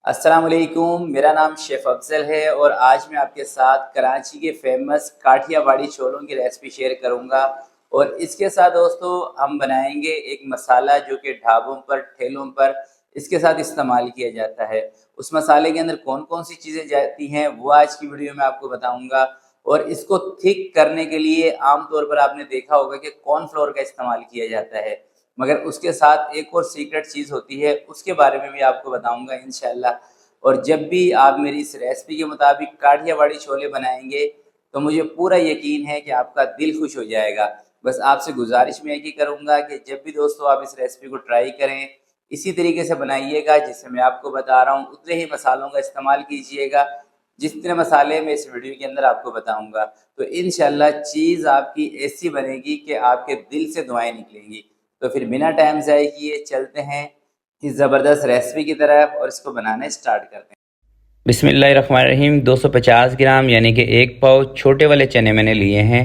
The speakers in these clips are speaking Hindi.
अस्सलाम वालेकुम, मेरा नाम शेफ़ अफ़ज़ल है और आज मैं आपके साथ कराची के फ़ेमस काठियावाड़ी छोलों की रेसिपी शेयर करूंगा। और इसके साथ दोस्तों हम बनाएंगे एक मसाला जो कि ढाबों पर, ठेलों पर इसके साथ इस्तेमाल किया जाता है। उस मसाले के अंदर कौन-कौन सी चीज़ें जाती हैं वो आज की वीडियो में आपको बताऊँगा। और इसको थिक करने के लिए आम तौर पर आपने देखा होगा कि कॉर्नफ्लोर का इस्तेमाल किया जाता है, मगर उसके साथ एक और सीक्रेट चीज़ होती है, उसके बारे में भी आपको बताऊँगा इंशाअल्लाह। और जब भी आप मेरी इस रेसिपी के मुताबिक काठियावाड़ी छोले बनाएँगे, तो मुझे पूरा यकीन है कि आपका दिल खुश हो जाएगा। बस आपसे गुज़ारिश मैं एक ही करूँगा कि जब भी दोस्तों आप इस रेसिपी को ट्राई करें, इसी तरीके से बनाइएगा जैसे मैं आपको बता रहा हूँ, उतने ही मसालों का इस्तेमाल कीजिएगा, जितने मसाले मैं इस वीडियो के अंदर आपको बताऊँगा। तो इंशाअल्लाह चीज़ आपकी ऐसी बनेगी कि आपके दिल से दुआएँ निकलेंगी। तो फिर बिना टाइम ज़ाये किए चलते हैं इस ज़बरदस्त रेसिपी की तरफ और इसको बनाना स्टार्ट करते हैं। बिस्मिल्लाहिर्रहमानिर्रहीम। 250 ग्राम यानी कि एक पाव छोटे वाले चने मैंने लिए हैं,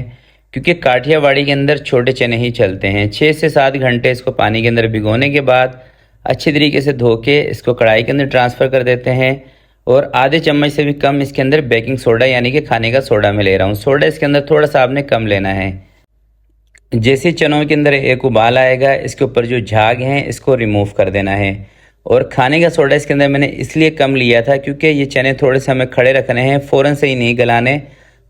क्योंकि काठियावाड़ी के अंदर छोटे चने ही चलते हैं। 6 से 7 घंटे इसको पानी के अंदर भिगोने के बाद अच्छी तरीके से धो के इसको कढ़ाई के अंदर ट्रांसफ़र कर देते हैं। और आधे चम्मच से भी कम इसके अंदर बेकिंग सोडा यानी कि खाने का सोडा मैं ले रहा हूँ। सोडा इसके अंदर थोड़ा सा आपने कम लेना है। जैसे ही चनों के अंदर एक उबाल आएगा, इसके ऊपर जो झाग हैं इसको रिमूव कर देना है। और खाने का सोडा इसके अंदर मैंने इसलिए कम लिया था क्योंकि ये चने थोड़े से हमें खड़े रखने हैं, फ़ौरन से ही नहीं गलाने,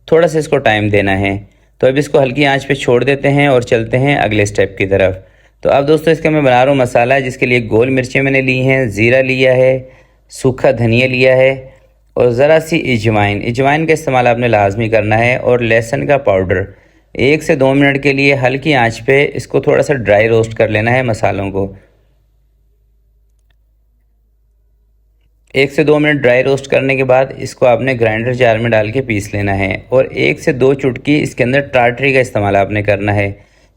थोड़ा सा इसको टाइम देना है। तो अब इसको हल्की आंच पे छोड़ देते हैं और चलते हैं अगले स्टेप की तरफ। तो अब दोस्तों इसका मैं बना रहा हूँ मसाला, जिसके लिए गोल मिर्चें मैंने ली हैं, ज़ीरा लिया है, सूखा धनिया लिया है और ज़रा सी इजवाइन का इस्तेमाल आपने लाजमी करना है। और लहसुन का पाउडर 1 से 2 मिनट के लिए हल्की आंच पे इसको थोड़ा सा ड्राई रोस्ट कर लेना है मसालों को। 1 से 2 मिनट ड्राई रोस्ट करने के बाद इसको आपने ग्राइंडर जार में डाल के पीस लेना है। और 1 से 2 चुटकी इसके अंदर टाटरी का इस्तेमाल आपने करना है।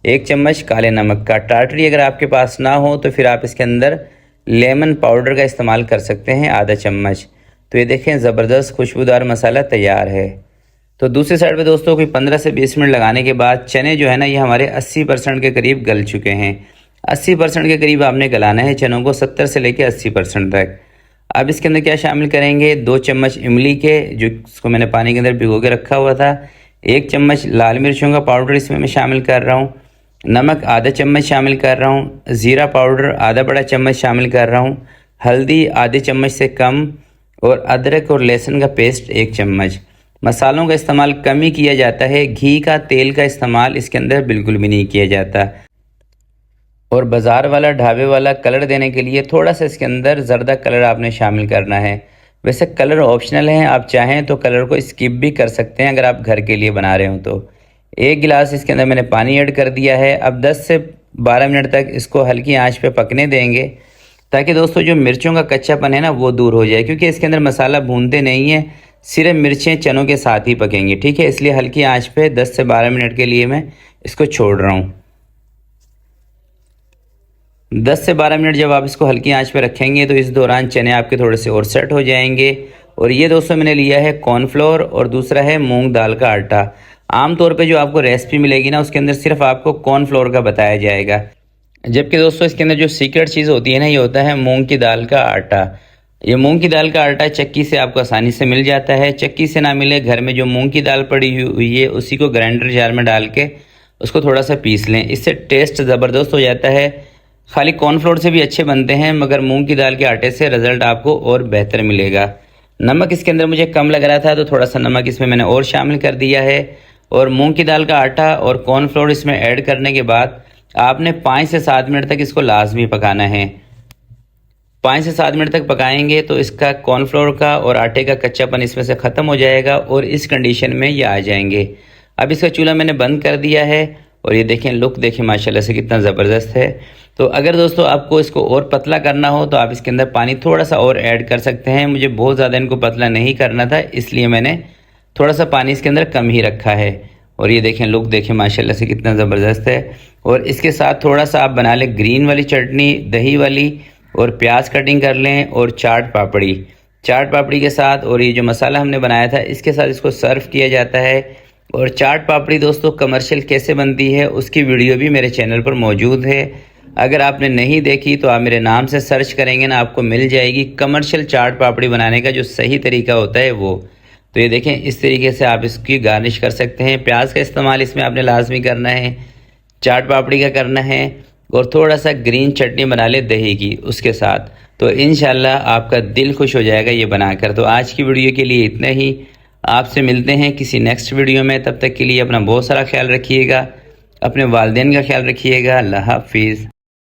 1 चम्मच काले नमक का। टाटरी अगर आपके पास ना हो तो फिर आप इसके अंदर लेमन पाउडर का इस्तेमाल कर सकते हैं, आधा चम्मच। तो ये देखें ज़बरदस्त खुशबूदार मसाला तैयार है। तो दूसरी साइड पे दोस्तों कोई 15 से 20 मिनट लगाने के बाद चने जो है ना, ये हमारे 80% के करीब गल चुके हैं। 80% के करीब आपने गलाना है चनों को, 70 से लेकर 80% तक। अब इसके अंदर क्या शामिल करेंगे, 2 चम्मच इमली के, जो इसको मैंने पानी के अंदर भिगो के रखा हुआ था। 1 चम्मच लाल मिर्चों का पाउडर इसमें मैं शामिल कर रहा हूँ। नमक आधा चम्मच शामिल कर रहा हूँ। ज़ीरा पाउडर आधा बड़ा चम्मच शामिल कर रहा हूँ। हल्दी आधे चम्मच से कम। और अदरक और लहसुन का पेस्ट 1 चम्मच। मसालों का इस्तेमाल कम ही किया जाता है, घी का, तेल का इस्तेमाल इसके अंदर बिल्कुल भी नहीं किया जाता। और बाज़ार वाला, ढाबे वाला कलर देने के लिए थोड़ा सा इसके अंदर ज़र्दा कलर आपने शामिल करना है। वैसे कलर ऑप्शनल है, आप चाहें तो कलर को स्किप भी कर सकते हैं अगर आप घर के लिए बना रहे हो तो। 1 गिलास इसके अंदर मैंने पानी ऐड कर दिया है। अब 10 से 12 मिनट तक इसको हल्की आंच पे पकने देंगे, ताकि दोस्तों जो मिर्चों का कच्चापन है ना वो दूर हो जाए, क्योंकि इसके अंदर मसाला भूनते नहीं है, सिर्फ मिर्चें चनों के साथ ही पकेंगी। ठीक है, इसलिए हल्की आंच पे 10 से 12 मिनट के लिए मैं इसको छोड़ रहा हूँ। 10 से 12 मिनट जब आप इसको हल्की आंच पे रखेंगे तो इस दौरान चने आपके थोड़े से और सेट हो जाएंगे। और ये दोस्तों मैंने लिया है कॉर्नफ्लोर और दूसरा है मूंग दाल का आटा। आमतौर पे जो आपको रेसिपी मिलेगी ना, उसके अंदर सिर्फ आपको कॉर्नफ्लोर का बताया जाएगा, जबकि दोस्तों इसके अंदर जो सीक्रेट चीज़ होती है ना, ये होता है मूंग की दाल का आटा। ये मूंग की दाल का आटा चक्की से आपको आसानी से मिल जाता है। चक्की से ना मिले, घर में जो मूंग की दाल पड़ी हुई है उसी को ग्राइंडर जार में डाल के उसको थोड़ा सा पीस लें, इससे टेस्ट ज़बरदस्त हो जाता है। खाली कॉर्नफ्लोर से भी अच्छे बनते हैं, मगर मूंग की दाल के आटे से रिज़ल्ट आपको और बेहतर मिलेगा। नमक इसके अंदर मुझे कम लग रहा था, तो थोड़ा सा नमक इसमें मैंने और शामिल कर दिया है। और मूंग की दाल का आटा और कॉर्नफ्लोर इसमें ऐड करने के बाद आपने 5 से 7 मिनट तक इसको लाजमी पकाना है। 5 से 7 मिनट तक पकाएंगे तो इसका कॉर्नफ्लोर का और आटे का कच्चापन इसमें से ख़त्म हो जाएगा और इस कंडीशन में ये आ जाएंगे। अब इसका चूल्हा मैंने बंद कर दिया है और ये देखें, लुक देखें माशाल्लाह से कितना ज़बरदस्त है। तो अगर दोस्तों आपको इसको और पतला करना हो तो आप इसके अंदर पानी थोड़ा सा और ऐड कर सकते हैं। मुझे बहुत ज़्यादा इनको पतला नहीं करना था, इसलिए मैंने थोड़ा सा पानी इसके अंदर कम ही रखा है। और ये देखें, लुक देखें माशाल्लाह से कितना ज़बरदस्त है। और इसके साथ थोड़ा सा आप बना लें ग्रीन वाली चटनी, दही वाली, और प्याज कटिंग कर लें और चाट पापड़ी के साथ। और ये जो मसाला हमने बनाया था इसके साथ इसको सर्व किया जाता है। और चाट पापड़ी दोस्तों कमर्शियल कैसे बनती है उसकी वीडियो भी मेरे चैनल पर मौजूद है, अगर आपने नहीं देखी तो आप मेरे नाम से सर्च करेंगे ना, आपको मिल जाएगी कमर्शियल चाट पापड़ी बनाने का जो सही तरीका होता है वो। तो ये देखें, इस तरीके से आप इसकी गार्निश कर सकते हैं। प्याज का इस्तेमाल इसमें आपने लाजमी करना है, चाट पापड़ी का करना है, और थोड़ा सा ग्रीन चटनी बना ले दही की उसके साथ। तो इंशाल्लाह आपका दिल खुश हो जाएगा ये बनाकर। तो आज की वीडियो के लिए इतना ही। आपसे मिलते हैं किसी नेक्स्ट वीडियो में। तब तक के लिए अपना बहुत सारा ख्याल रखिएगा, अपने वालिदैन का ख्याल रखिएगा। अल्लाह हाफिज़।